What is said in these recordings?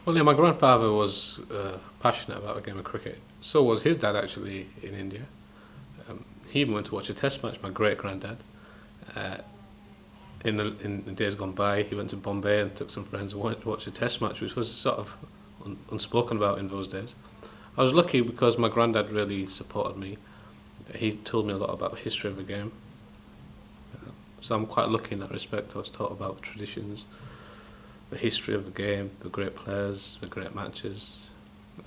Well, yeah, my grandfather was passionate about the game of cricket. So was his dad actually in India. He even went to watch a test match, my great granddad. Uh, in the days gone by, he went to Bombay and took some friends and watched a test match, which was sort of unspoken about in those days. I was lucky because my granddad really supported me. He told me a lot about the history of the game. So I'm quite lucky in that respect. I was taught about traditions, the history of the game, the great players, the great matches,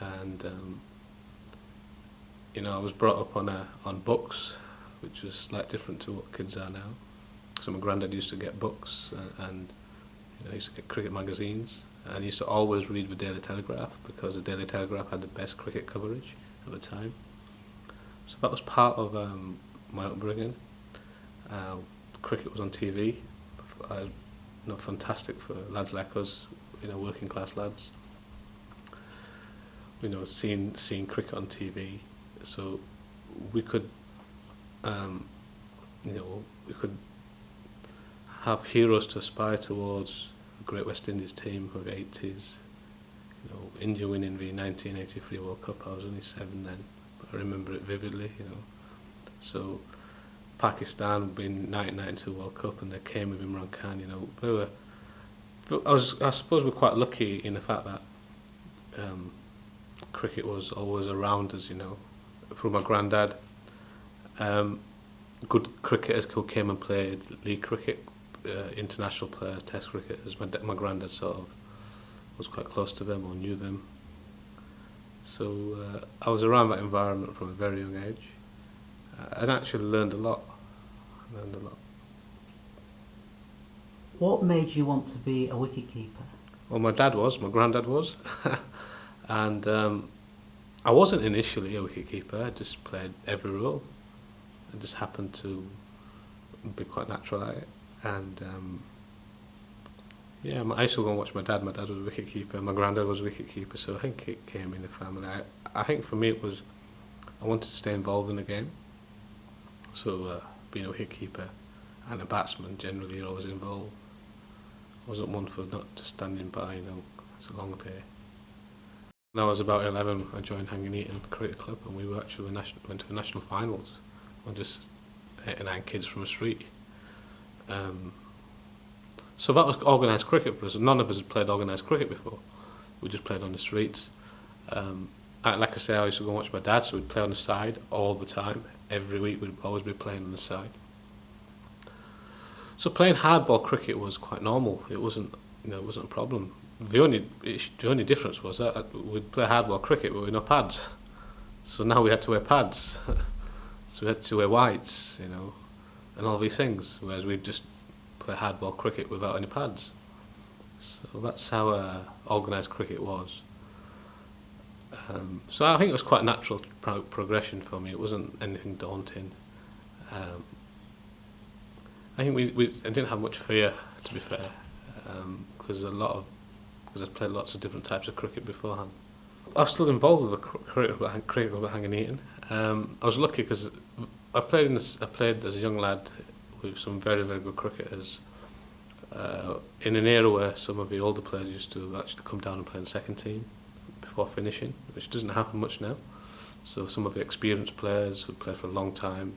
and I was brought up on books, which was slightly different to what kids are now. So my granddad used to get books, and he used to get cricket magazines, and he used to always read the Daily Telegraph because the Daily Telegraph had the best cricket coverage at the time. So that was part of my upbringing. Uh, Cricket was on TV. Fantastic for lads like us, working class lads. Seeing cricket on TV, so we could, we could have heroes to aspire towards. The Great West Indies team of the 80s. India winning the 1983 World Cup. I was only 7 then, but I remember it vividly. So Pakistan being 1992 World Cup, and they came with Imran Khan. They were. I suppose we're quite lucky in the fact that cricket was always around us. Through my granddad, good cricketers who came and played league cricket, international players, test cricketers. My granddad sort of was quite close to them or knew them. So I was around that environment from a very young age, and actually learned a lot. What made you want to be a wicketkeeper? Well, my granddad was, and I wasn't initially a wicketkeeper. I just played every role. I just happened to be quite natural at it, and I used to go and watch my dad. My dad was a wicketkeeper. My granddad was a wicketkeeper, so I think it came in the family. I think for me it was I wanted to stay involved in the game. So being a wicketkeeper and a batsman, generally you're always involved. I wasn't one for not just standing by. It's a long day. When I was about 11, I joined Hanging Eaton Cricket Club, and we went to the national finals. On just 8 or 9 kids from the street. So that was organised cricket for us. None of us had played organised cricket before. We just played on the streets. Like I say, I used to go and watch my dad, so we'd play on the side all the time. Every week we'd always be playing on the side. So playing hardball cricket was quite normal. It wasn't a problem. The only difference was that we'd play hardball cricket with no pads. So now we had to wear pads. So we had to wear whites, and all these things. Whereas we'd just play hardball cricket without any pads. So that's how organised cricket was. So I think it was quite a natural progression for me. It wasn't anything daunting. I think I didn't have much fear, to be fair, because I've played lots of different types of cricket beforehand. I was still involved with the cricket club at Hanging Eaton. I was lucky because I played as a young lad with some very, very good cricketers in an era where some of the older players used to actually come down and play in the second team before finishing, which doesn't happen much now. So some of the experienced players who played for a long time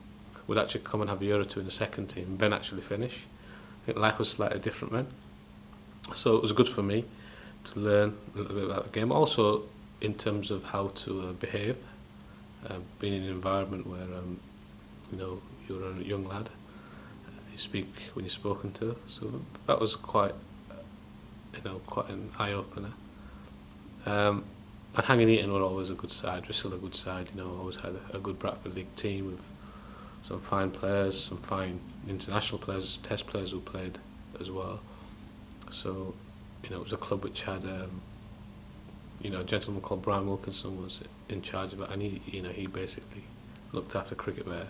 would actually come and have a year or two in the second team and then actually finish. I think life was slightly different then. So it was good for me to learn a little bit about the game. Also, in terms of how to behave, being in an environment where you're a young lad, you speak when you're spoken to. So that was quite an eye opener. And Hanging Eaton were always a good side. We're still a good side. Always had a good Bradford League team with some fine players, some fine international players, test players who played as well. So it was a club which had a gentleman called Brian Wilkinson was in charge of it, and he basically looked after cricket there.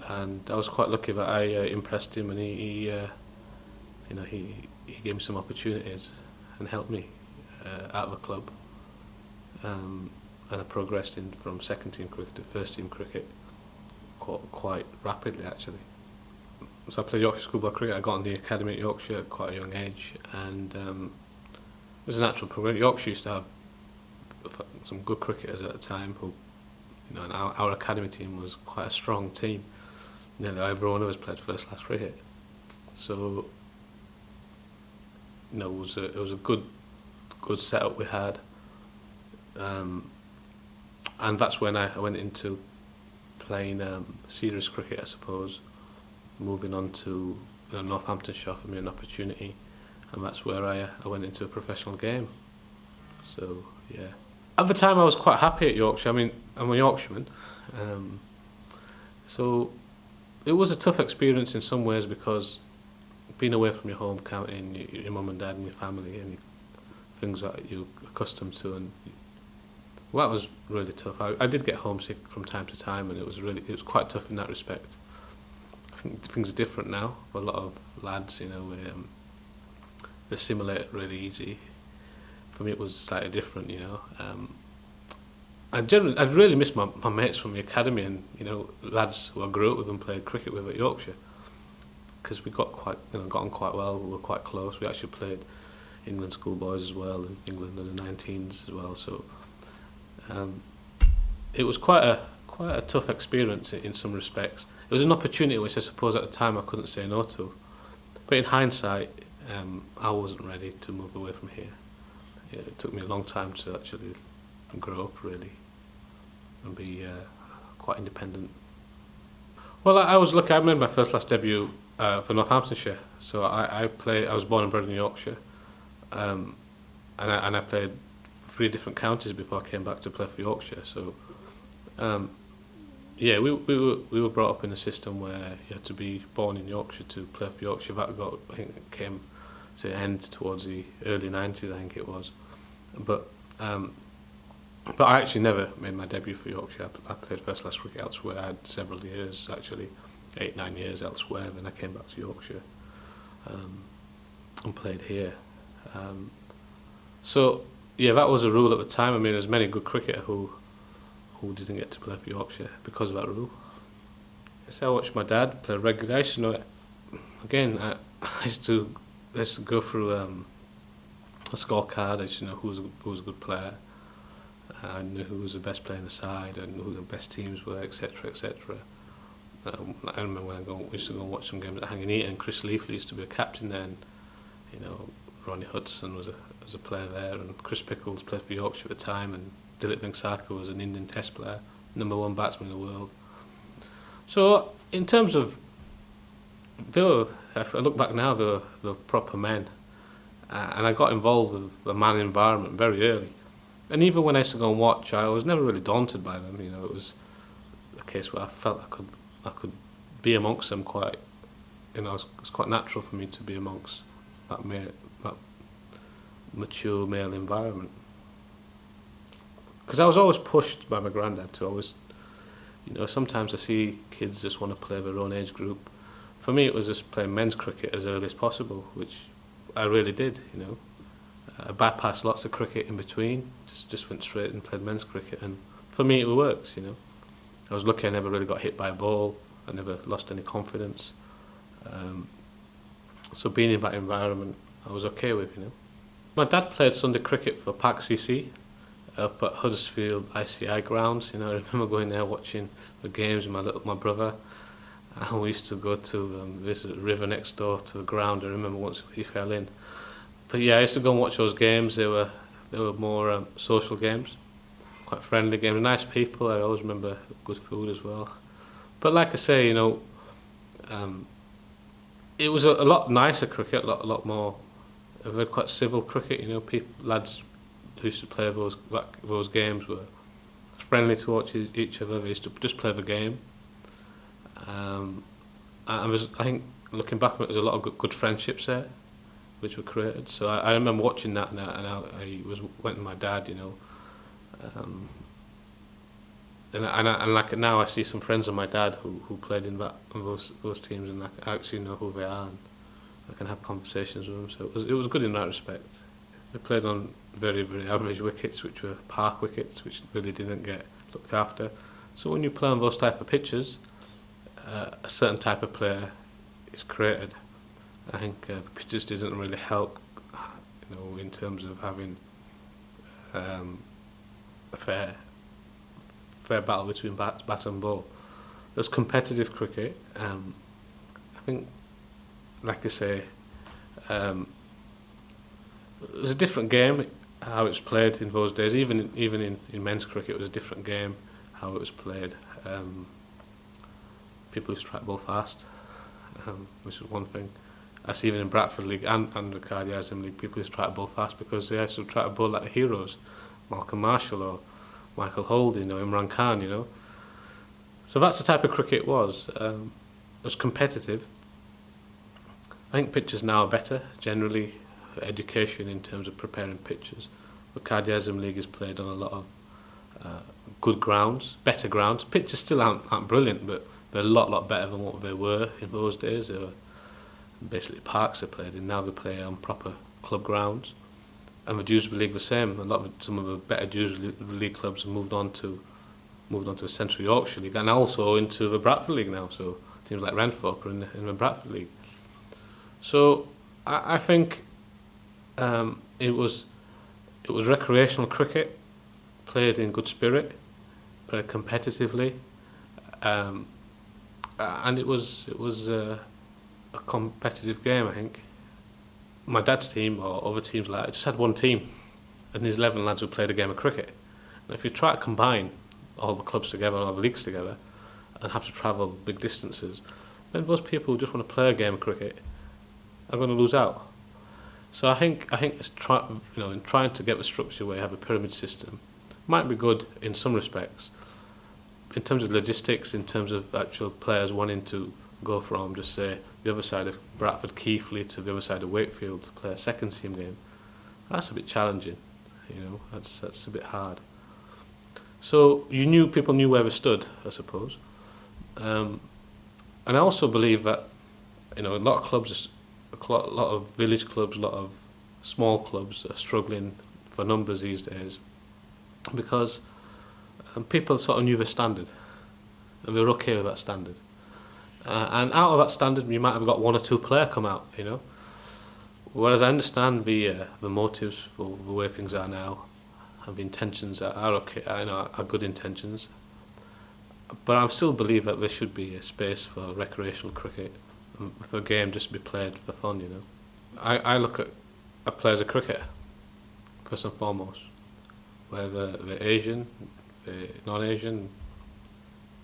And I was quite lucky that I impressed him, and he gave me some opportunities and helped me out of the club. And I progressed from second team cricket to first team cricket quite rapidly, actually. So I played Yorkshire schoolboy cricket. I got on the academy at Yorkshire at quite a young age, and was a natural progression. Yorkshire used to have some good cricketers at the time who, and our academy team was quite a strong team. Nearly everyone of us played first class cricket. So, it was a good setup we had. And that's when I went into playing serious cricket, I suppose. Moving on to Northamptonshire offered me an opportunity, and that's where I went into a professional game. So yeah, at the time I was quite happy at Yorkshire. I mean, I'm a Yorkshireman, so it was a tough experience in some ways because being away from your home county and your mum and dad and your family and things that you're accustomed to, and well, that was really tough. I did get homesick from time to time, and it was quite tough in that respect. I think things are different now for a lot of lads. They assimilate it really easy. For me, it was slightly different. I really miss my mates from the academy and lads who I grew up with and played cricket with at Yorkshire, because we got on quite well. We were quite close. We actually played England schoolboys as well, and England under 19s as well. So. It was quite a tough experience in some respects. It was an opportunity which I suppose at the time I couldn't say no to. But in hindsight, I wasn't ready to move away from here. It took me a long time to actually grow up really and be quite independent. Well, I was lucky. I made my first class debut for Northamptonshire. So I was born and bred in Yorkshire, and I played 3 different counties before I came back to play for Yorkshire. So, we were brought up in a system where you had to be born in Yorkshire to play for Yorkshire. That I think it came to an end towards the early 90s, I think it was. But I actually never made my debut for Yorkshire. I played first class cricket elsewhere. I had several years, actually 8-9 years elsewhere. Then I came back to Yorkshire and played here. So. Yeah, that was a rule at the time. I mean, there's many good cricketers who didn't get to play for Yorkshire because of that rule. So I watched my dad play regularly. I used to know, again, I used to go through a scorecard. I used to know who was a good player. I knew who was the best player in the side. I knew who the best teams were, etc., etc. I remember when we used to go and watch some games at Hanging Eaton. Chris Leafley used to be a captain then. Ronnie Hudson was a player there, and Chris Pickles played for Yorkshire at the time, and Dilip Vengsarkar was an Indian Test player, #1 batsman in the world. So in terms of, if I look back now, they were proper men, and I got involved with the man environment very early. And even when I used to go and watch, I was never really daunted by them. It was a case where I felt I could be amongst them quite. It was quite natural for me to be amongst that mature male environment, because I was always pushed by my granddad to always, sometimes I see kids just want to play their own age group. For me, it was just playing men's cricket as early as possible, which I really did. I bypassed lots of cricket in between, just went straight and played men's cricket, and for me it works. I was lucky I never really got hit by a ball. I never lost any confidence. So being in that environment, I was okay with. My dad played Sunday cricket for Park CC up at Huddersfield ICI grounds. I remember going there watching the games with my brother. And we used to go to visit the river next door to the ground. I remember once he fell in. But yeah, I used to go and watch those games. They were more social games, quite friendly games, nice people. I always remember good food as well. But like I say, it was a lot nicer cricket, a lot more. A very quite civil cricket, lads who used to play those games were friendly towards each other. They used to just play the game. And I think looking back, there's a lot of good friendships there, which were created. So I remember watching that, and I went with my dad, and like now I see some friends of my dad who played in those teams, and I actually know who they are. And I can have conversations with them, so it was good in that respect. We played on very, very average wickets, which were park wickets, which really didn't get looked after. So when you play on those type of pitches, a certain type of player is created. I think the pitches didn't really help, in terms of having a fair battle between bat and ball. There's competitive cricket. I think, like I say, it was a different game how it was played in those days. Even in men's cricket, it was a different game how it was played. People used to try to bowl fast, which is one thing. I see even in Bradford League and the Cardiasm League, people used to try to bowl fast because they used to try to bowl like the heroes, Malcolm Marshall or Michael Holding or Imran Khan, So that's the type of cricket it was. It was competitive. I think pitches now are better, generally, education in terms of preparing pitches. The Cardiasm League is played on a lot of good grounds, better grounds. Pitches still aren't brilliant, but they're a lot better than what they were in those days. They were basically parks they played in. Now they play on proper club grounds. And the Dewsbury League the same. Some of the better Dewsbury League clubs have moved on to the Central Yorkshire League and also into the Bradford League now. So teams like Renthorpe are in the Bradford League. So I think it was recreational cricket, played in good spirit, played competitively, and it was a competitive game. I think my dad's team or other teams like it just had one team, and these 11 lads who played a game of cricket. And if you try to combine all the clubs together, all the leagues together, and have to travel big distances, then those people who just want to play a game of cricket are going to lose out. So I think it's in trying to get the structure where you have a pyramid system might be good in some respects. In terms of logistics, in terms of actual players wanting to go from, just say, the other side of Bradford Keighley to the other side of Wakefield to play a second team game, that's a bit challenging. That's a bit hard. So people knew where they stood, I suppose. And I also believe that a lot of clubs, a lot of village clubs, a lot of small clubs are struggling for numbers these days because people sort of knew the standard and they were okay with that standard. And out of that standard, you might have got one or two players come out, Whereas I understand the motives for the way things are now, and the intentions are okay, are good intentions. But I still believe that there should be a space for recreational cricket, for a game just to be played for fun, I look at players of cricket, first and foremost, whether they're Asian, they're non-Asian,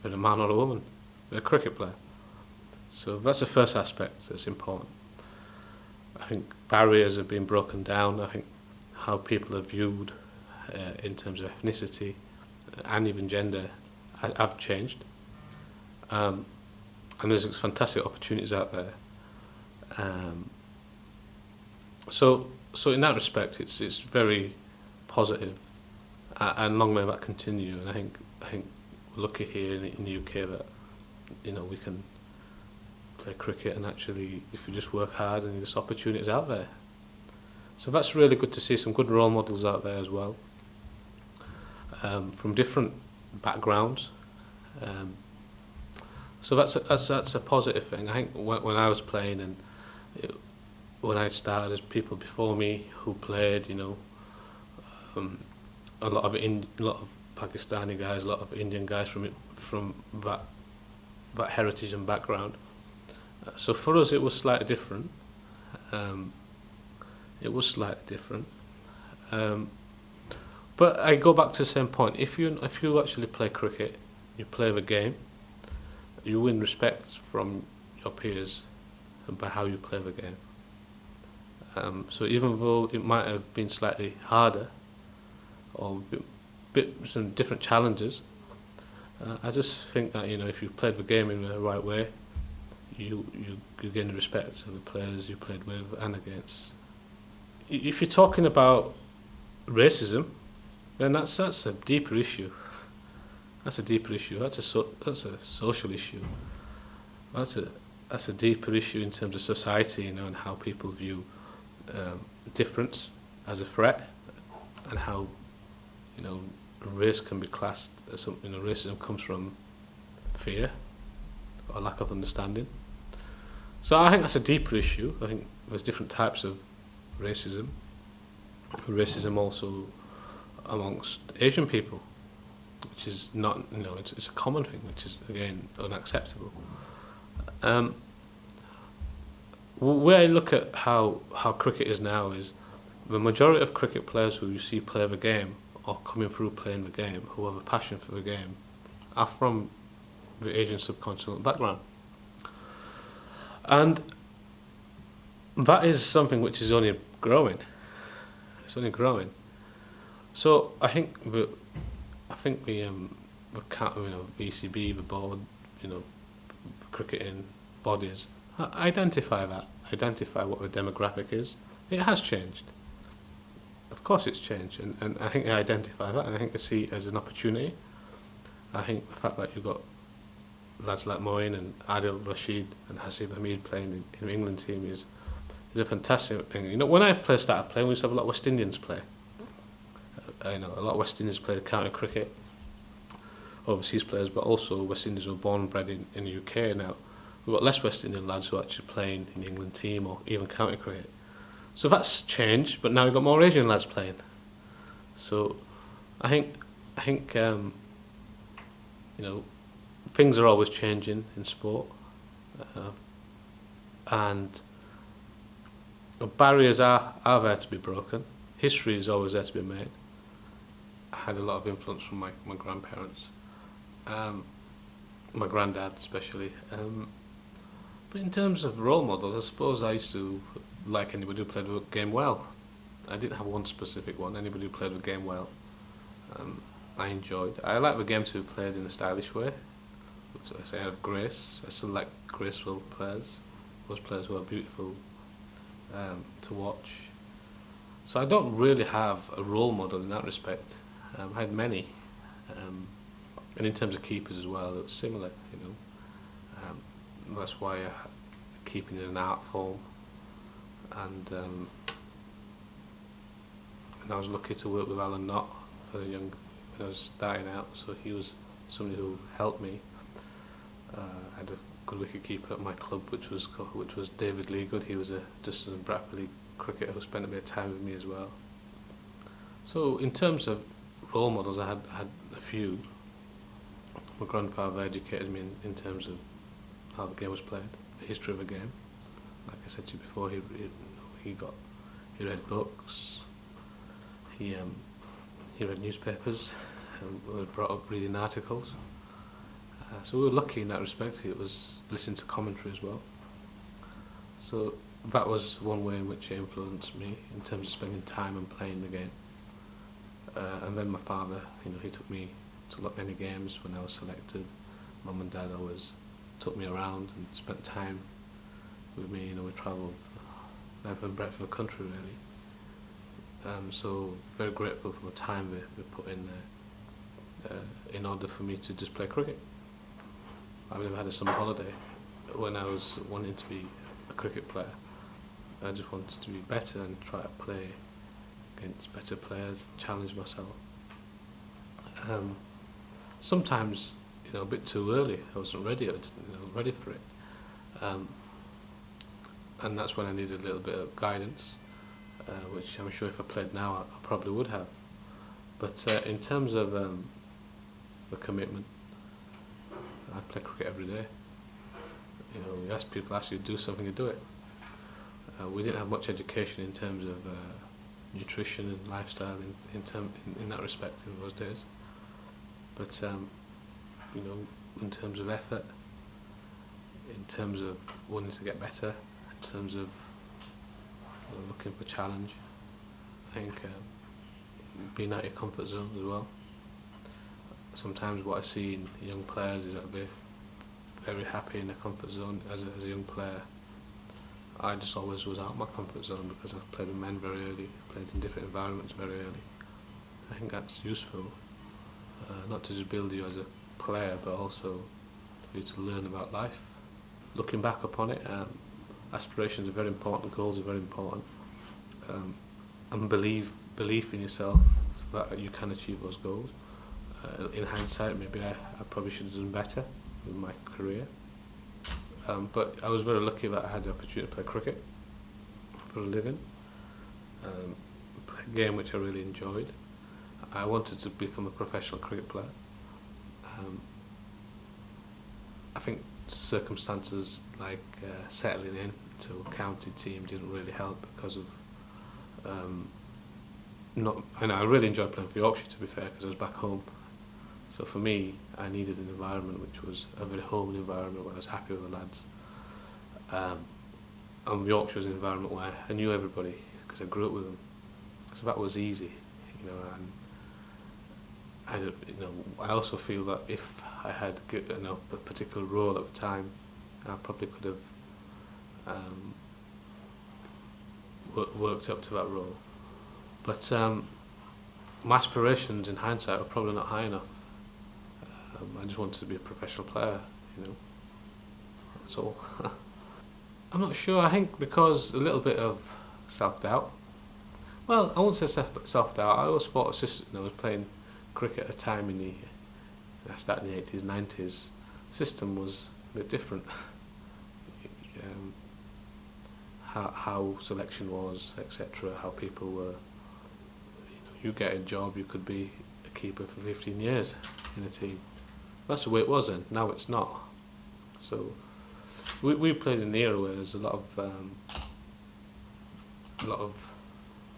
they're a man or a woman, they're a cricket player. So that's the first aspect that's important. I think barriers have been broken down. I think how people are viewed in terms of ethnicity and even gender have changed. And there's fantastic opportunities out there. So in that respect, it's very positive, and long may that continue. And I think we're lucky here in the UK that we can play cricket, and actually, if you just work hard, and there's opportunities out there. So that's really good to see some good role models out there as well, from different backgrounds. So that's a positive thing. I think when I was playing and when I started, there's people before me who played. A lot of Pakistani guys, a lot of Indian guys from that heritage and background. So for us, it was slightly different. But I go back to the same point. If you actually play cricket, you play the game, you win respect from your peers by how you play the game. So even though it might have been slightly harder, or some different challenges, I just think that if you played the game in the right way, you gain the respect of the players you played with and against. If you're talking about racism, then that's a deeper issue. That's a deeper issue. That's a social issue. That's a deeper issue in terms of society, and how people view difference as a threat, and how race can be classed as something. Racism comes from fear or lack of understanding. So I think that's a deeper issue. I think there's different types of racism, racism also amongst Asian people, which is not, it's a common thing, which is again unacceptable. Um, where I look at how cricket is now is the majority of cricket players who you see play the game or coming through playing the game, who have a passion for the game, are from the Asian subcontinent background. And that is something which is only growing. It's only growing. So I think the ECB, the board, cricketing bodies identify what the demographic is. It has changed. Of course it's changed, and I think they identify that, and I think they see it as an opportunity. I think the fact that you've got lads like Moeen and Adil Rashid and Hasib Hamid playing in the England team is a fantastic thing. When I started playing, we used to have a lot of West Indians play. A lot of West Indians played county cricket, overseas players, but also West Indians who were born and bred in the UK now. We've got less West Indian lads who are actually playing in the England team or even county cricket. So that's changed, but now we've got more Asian lads playing. So I think things are always changing in sport, and barriers are there to be broken. History is always there to be made. I had a lot of influence from my grandparents, my granddad especially. But in terms of role models, I suppose I used to like anybody who played the game well. I didn't have one specific one. Anybody who played the game well, I enjoyed. I like the game to be played in a stylish way. So I say out of grace. I still like graceful players. Those players who are beautiful to watch. So I don't really have a role model in that respect. I had many, and in terms of keepers as well, it was similar. That's why keeping is an art form, and I was lucky to work with Alan Knott as when I was starting out. So he was somebody who helped me. I had a good wicket keeper at my club, which was David Leagood. He was a Dustin and Bradford League cricketer who spent a bit of time with me as well. So in terms of role models, I had a few. My grandfather educated me in terms of how the game was played, the history of the game. Like I said to you before, he read books, he read newspapers, and was brought up reading articles. So we were lucky in that respect. It was listening to commentary as well. So that was one way in which it influenced me in terms of spending time and playing the game. And then my father, he took me to many games when I was selected. Mum and Dad always took me around and spent time with me. We travelled length and breadth of the country really. So very grateful for the time they put in there in order for me to just play cricket. I've never had a summer holiday when I was wanting to be a cricket player. I just wanted to be better and try to play against better players, challenge myself. Sometimes, a bit too early. I wasn't ready. Ready for it, and that's when I needed a little bit of guidance, which I'm sure if I played now, I probably would have. But in terms of the commitment, I play cricket every day. People ask you to do something, you do it. We didn't have much education in terms of nutrition and lifestyle in that respect in those days. But in terms of effort, in terms of wanting to get better, in terms of looking for challenge, I think being out of your comfort zone as well. Sometimes what I see in young players is that they're very happy in their comfort zone as a young player. I just always was out of my comfort zone because I've played with men very early, played in different environments very early. I think that's useful, not to just build you as a player, but also for you to learn about life. Looking back upon it, aspirations are very important, goals are very important, and belief in yourself so that you can achieve those goals. In hindsight, maybe I probably should have done better with my career. But I was very lucky that I had the opportunity to play cricket for a living. a game which I really enjoyed. I wanted to become a professional cricket player. I think circumstances like settling in to a county team didn't really help because of not. And I really enjoyed playing for Yorkshire, to be fair, because I was back home. So for me, I needed an environment which was a very home environment where I was happy with the lads. And Yorkshire was an environment where I knew everybody because I grew up with them. So that was easy, you know. And I also feel that if I had a particular role at the time, I probably could have worked up to that role. But my aspirations in hindsight were probably not high enough. I just wanted to be a professional player, you know. That's all. I'm not sure. I think because a little bit of self-doubt. Well, I won't say self-doubt. I always thought I was playing cricket at a time I started in the 80s, 90s. The system was a bit different. How selection was, etc. How people were. You get a job, you could be a keeper for 15 years in a team. That's the way it was then. Now it's not. So we played in an era where there's a lot of.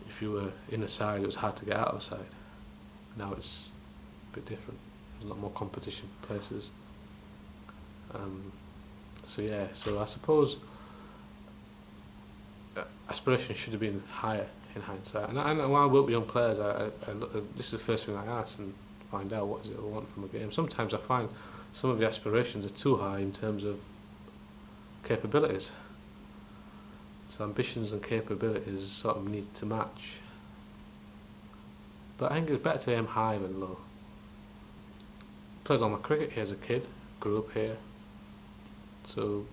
If you were in a side, it was hard to get out of a side. Now it's a bit different. There's a lot more competition for places. So I suppose aspirations should have been higher in hindsight. And when I work with young players, this is the first thing I ask and find out what is it I want from a game. Sometimes I find some of the aspirations are too high in terms of capabilities. So ambitions and capabilities sort of need to match. But I think it's better to aim high than low. Played all my cricket here as a kid, grew up here. So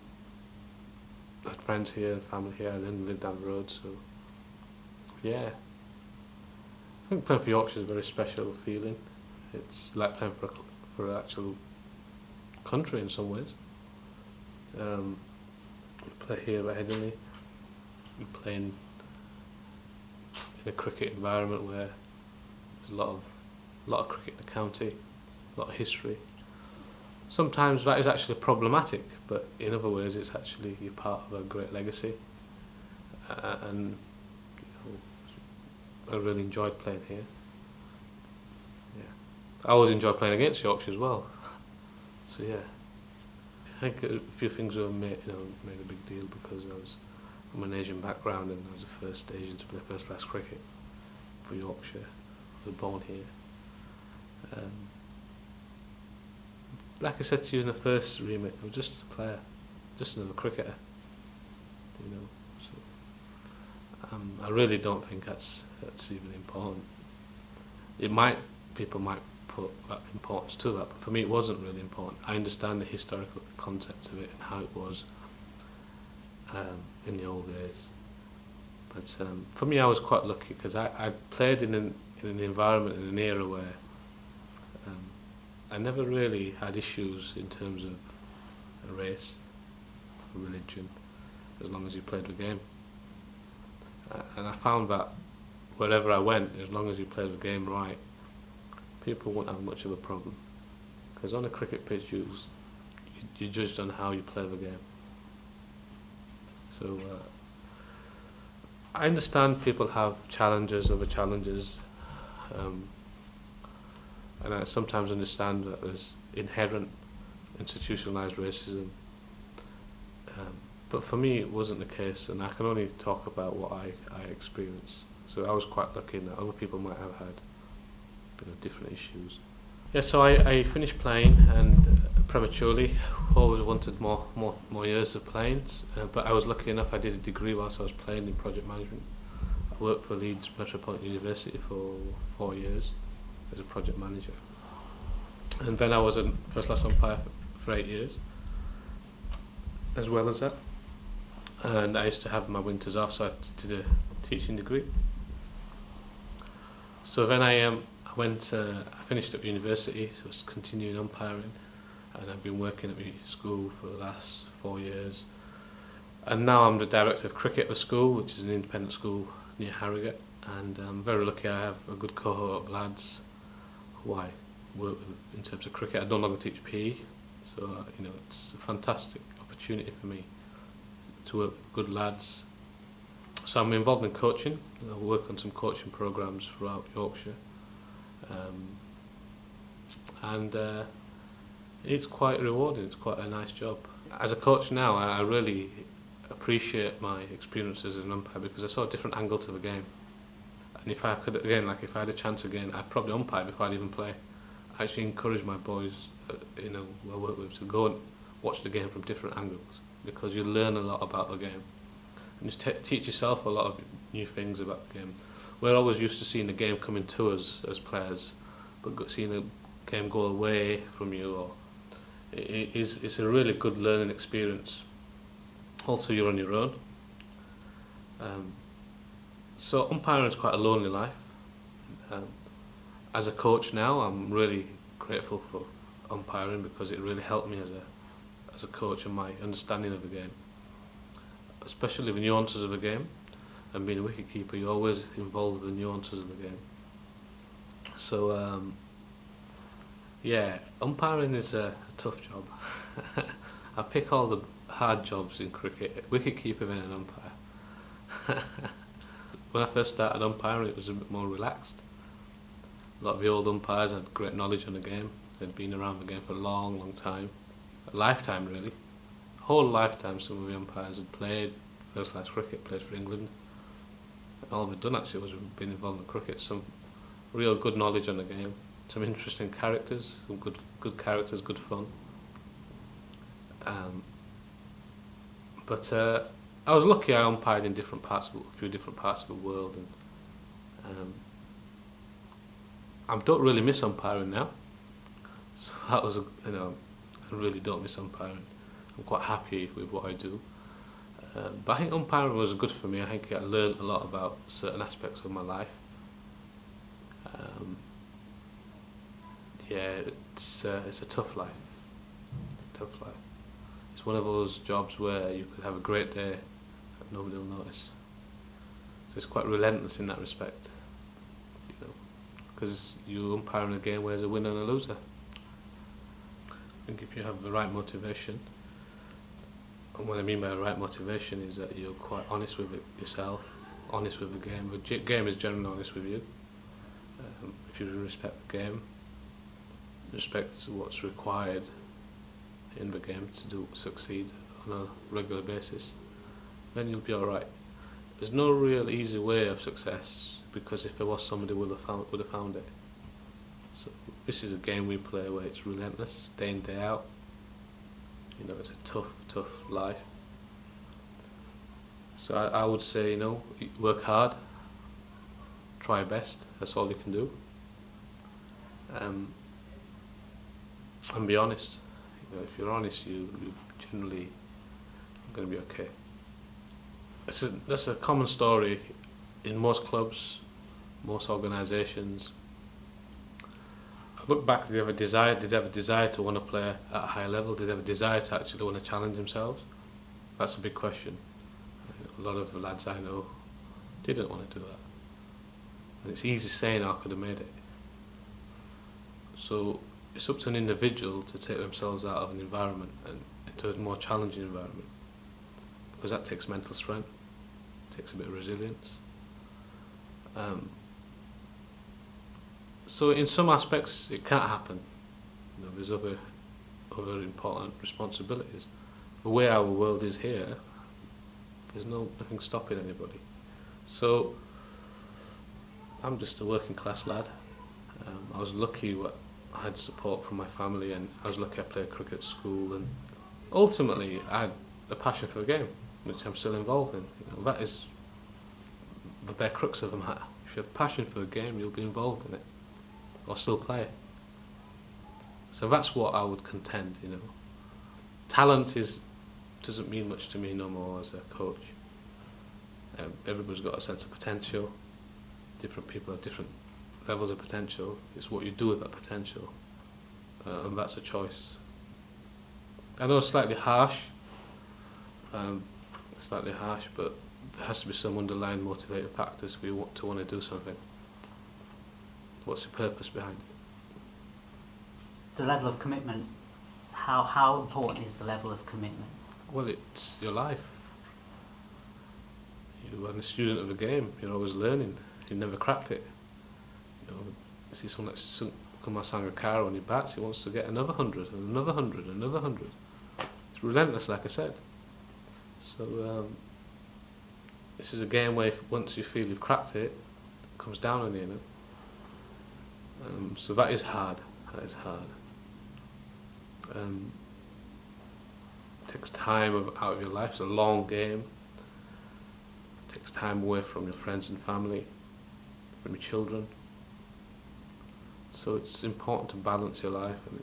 I had friends here and family here, and then lived down the road, so yeah. I think playing for Yorkshire is a very special feeling. It's like playing for an actual country in some ways. You play here at Headingley, you play in a cricket environment where there's a lot of cricket in the county, a lot of history. Sometimes that is actually problematic, but in other ways it's actually you're part of a great legacy. And I really enjoyed playing here. Yeah, I always enjoyed playing against Yorkshire as well. So yeah, I think a few things were made a big deal because I'm an Asian background and I was the first Asian to play first class cricket for Yorkshire. I was born here. Like I said to you in the first remit, I was just a player, just another cricketer. So I really don't think that's even important. People might put that importance to that, but for me it wasn't really important. I understand the historical concept of it and how it was in the old days. But for me, I was quite lucky because I played in an environment, in an era where I never really had issues in terms of race, religion, as long as you played the game. And I found that wherever I went, as long as you played the game right, people wouldn't have much of a problem. Because on a cricket pitch, you're judged on how you play the game. So I understand people have challenges over challenges. And I sometimes understand that there's inherent institutionalised racism. But for me it wasn't the case, and I can only talk about what I experienced. So I was quite lucky in that other people might have had different issues. Yeah, so I finished playing and prematurely, always wanted more years of playing, but I was lucky enough I did a degree whilst I was playing in project management. I worked for Leeds Metropolitan University for 4 years as a project manager. And then I was a first class umpire for 8 years, as well as that. And I used to have my winters off, so I did a teaching degree. So then I finished at university, so I was continuing umpiring, and I've been working at my school for the last 4 years. And now I'm the director of cricket at the school, which is an independent school near Harrogate. and I'm very lucky I have a good cohort of lads who I work with in terms of cricket. I no longer teach PE, so it's a fantastic opportunity for me to work with good lads. So I'm involved in coaching. I work on some coaching programs throughout Yorkshire, and it's quite rewarding. It's quite a nice job. As a coach now, I really appreciate my experience as an umpire because I saw a different angle to the game. And if I could, again, like if I had a chance again, I'd probably umpire before I'd even play. I actually encourage my boys, who I work with, to go and watch the game from different angles because you learn a lot about the game. And you teach yourself a lot of new things about the game. We're always used to seeing the game coming to us as players, but seeing the game go away from you, or it's a really good learning experience. Also, you're on your own. So umpiring is quite a lonely life. As a coach now, I'm really grateful for umpiring because it really helped me as a coach and my understanding of the game, especially the nuances of the game. And being a wicketkeeper, you're always involved with the nuances of the game. So umpiring is a tough job. I pick all the hard jobs in cricket, wicketkeeper and an umpire. When I first started umpiring, it was a bit more relaxed. A lot of the old umpires had great knowledge on the game. They'd been around the game for a long, long time. A lifetime, really. Whole lifetime, some of the umpires had played first-class cricket, played for England. And all they'd done, actually, was been involved in cricket. Some real good knowledge on the game. Some interesting characters, some good characters, good fun. But I was lucky I umpired in a few different parts of the world, and I don't really miss umpiring now. So that was, I really don't miss umpiring. I'm quite happy with what I do. But I think umpiring was good for me. I think I learned a lot about certain aspects of my life. It's a tough life. It's a tough life. It's one of those jobs where you could have a great day and nobody will notice. So it's quite relentless in that respect, because you umpire in a game where there's a winner and a loser. I think if you have the right motivation, and what I mean by the right motivation is that you're quite honest with it yourself, honest with the game. The game is generally honest with you. If you respect the game, respect what's required in the game to succeed on a regular basis, then you'll be alright. There's no real easy way of success, because if there was, somebody would have found it. So this is a game we play where it's relentless, day in, day out. It's a tough life. So I would say, work hard, try your best, that's all you can do. And be honest. If you're honest, you generally are going to be okay. That's a common story in most clubs, most organisations. I look back, did they have a desire to want to play at a higher level? Did they have a desire to actually want to challenge themselves? That's a big question. A lot of the lads I know didn't want to do that. And it's easy saying I could have made it. So it's up to an individual to take themselves out of an environment and into a more challenging environment, because that takes mental strength, takes a bit of resilience. So in some aspects it can't happen. There's other important responsibilities. The way our world is here, there's nothing stopping anybody. So I'm just a working class lad. I was lucky I had support from my family, and I was lucky I played cricket at school, and ultimately I had a passion for the game, which I'm still involved in. That is the bare crux of the matter. If you have a passion for a game, you'll be involved in it, or still play it. So that's what I would contend. Talent doesn't mean much to me no more as a coach. Everybody's got a sense of potential. Different people have different levels of potential. It's what you do with that potential, and that's a choice. I know it's slightly harsh, but there has to be some underlying motivating factors for you to want to do something. What's the purpose behind it? The level of commitment. How important is the level of commitment? Well, it's your life. You are a student of the game. You're always learning. You never cracked it. You know, you see someone that's come and sang a car on your bats. He wants to get another 100 and another 100 and another 100. It's relentless, like I said. So this is a game where once you feel you've cracked it, it comes down on you. You know? So that is hard. That is hard. It takes time out of your life. It's a long game. It takes time away from your friends and family, from your children. So it's important to balance your life, and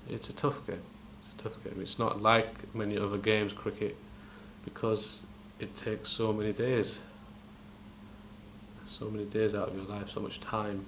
it's a tough game. It's a tough game. It's not like many other games, cricket, because it takes so many days out of your life, so much time.